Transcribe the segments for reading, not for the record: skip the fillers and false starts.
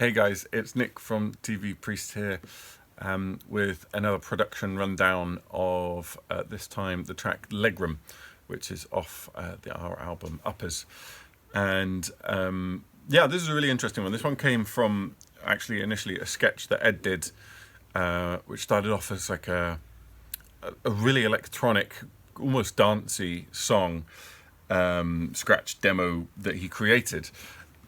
Hey guys, it's Nick from TV Priest here with another production rundown of this time the track Legroom, which is off our album Uppers. And yeah, this is a really interesting one. This one came from actually initially a sketch that Ed did, which started off as like a really electronic, almost dancey song scratch demo that he created.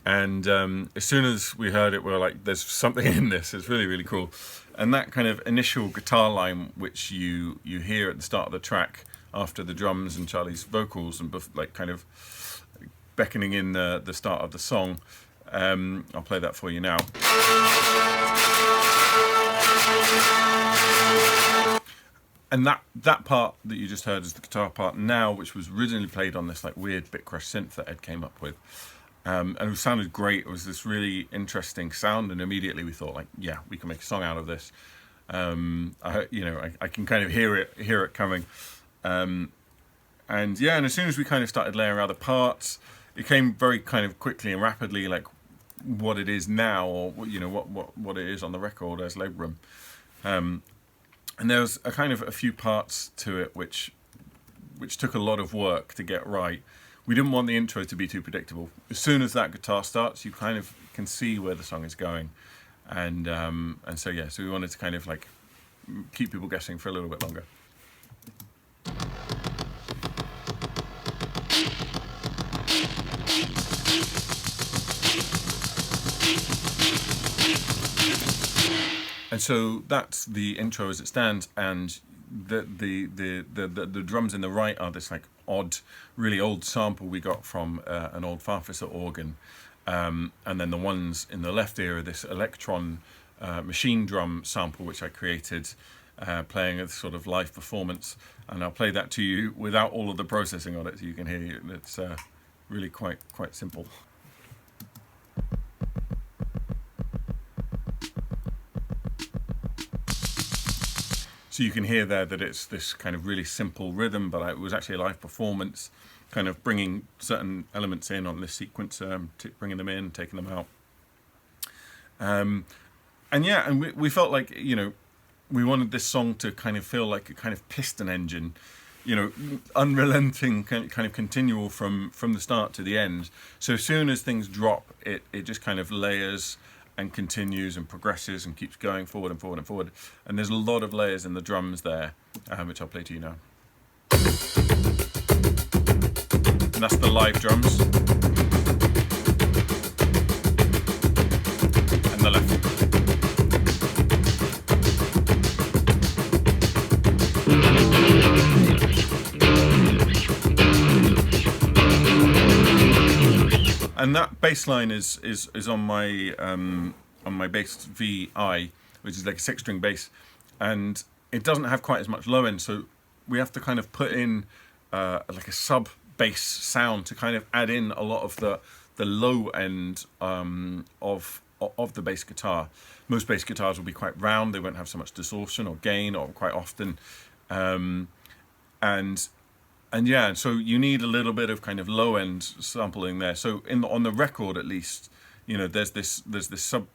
And as soon as we heard it, we were like, there's something in this. It's really, really cool. And that kind of initial guitar line, which you hear at the start of the track after the drums and Charlie's vocals and like kind of beckoning in the start of the song. I'll play that for you now. And that part that you just heard is the guitar part now, which was originally played on this like weird Bitcrush synth that Ed came up with. And it sounded great. It was this really interesting sound, and immediately we thought, like, yeah, we can make a song out of this. I can kind of hear it coming. And yeah, and as soon as we kind of started layering other parts, it came very kind of quickly and rapidly, like what it is now, or what it is on the record as Legroom. And there was a few parts to it which took a lot of work to get right. We didn't want the intro to be too predictable. As soon as that guitar starts, you kind of can see where the song is going, and so we wanted to kind of like keep people guessing for a little bit longer. And so that's the intro as it stands, and the drums in the right are this like odd, really old sample we got from an old Farfisa organ, and then the ones in the left ear are this Electron machine drum sample which I created, playing a sort of live performance, and I'll play that to you without all of the processing on it, so you can hear it. It's really quite simple. So you can hear there that it's this kind of really simple rhythm, but it was actually a live performance, kind of bringing certain elements in on this sequence, bringing them in, taking them out. And we felt like, we wanted this song to kind of feel like a kind of piston engine, unrelenting, kind of continual from the start to the end. So as soon as things drop, it just kind of layers and continues and progresses and keeps going forward and forward and forward. And there's a lot of layers in the drums there, which I'll play to you now. And that's the live drums. And the left. And that bass line is on my bass VI, which is like a 6-string bass, and it doesn't have quite as much low end, so we have to kind of put in like a sub bass sound to kind of add in a lot of the low end of the bass guitar. Most bass guitars will be quite round; they won't have so much distortion or gain, or quite often, And yeah, so you need a little bit of kind of low end sampling there. So on the record, at least, there's this sub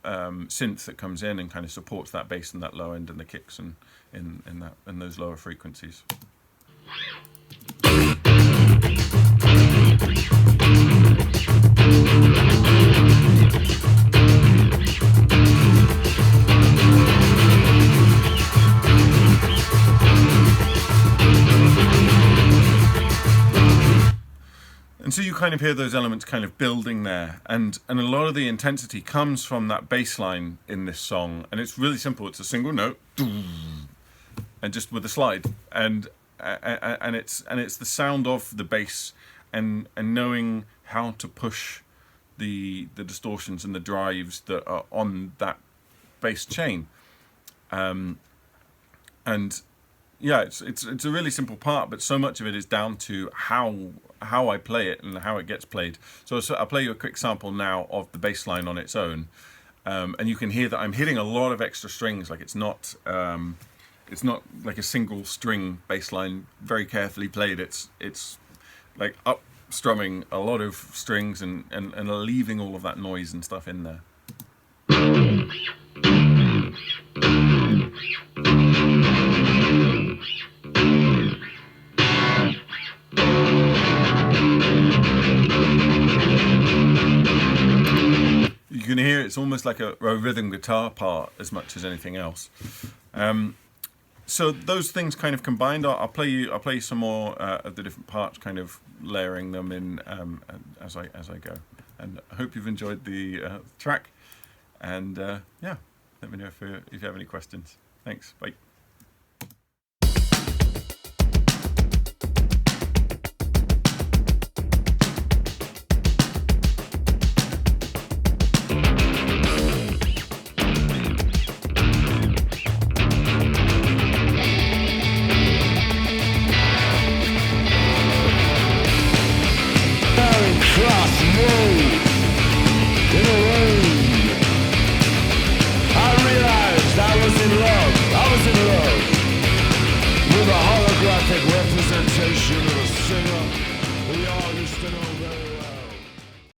synth that comes in and kind of supports that bass and that low end and the kicks and in those lower frequencies. And so you kind of hear those elements kind of building there, and a lot of the intensity comes from that bass line in this song, and it's really simple. It's a single note, and just with a slide, and it's the sound of the bass, and knowing how to push the distortions and the drives that are on that bass chain, and yeah, it's a really simple part, but so much of it is down to how I play it and how it gets played. So I'll play you a quick sample now of the bass line on its own, and you can hear that I'm hitting a lot of extra strings. Like it's not like a single string bass line, very carefully played. It's like up strumming a lot of strings and leaving all of that noise and stuff in there. You can hear it's almost like a rhythm guitar part as much as anything else. So those things kind of combined. I'll play you some more of the different parts, kind of layering them in as I go. And I hope you've enjoyed the track. And yeah, let me know if you have any questions. Thanks. Bye. With a holographic representation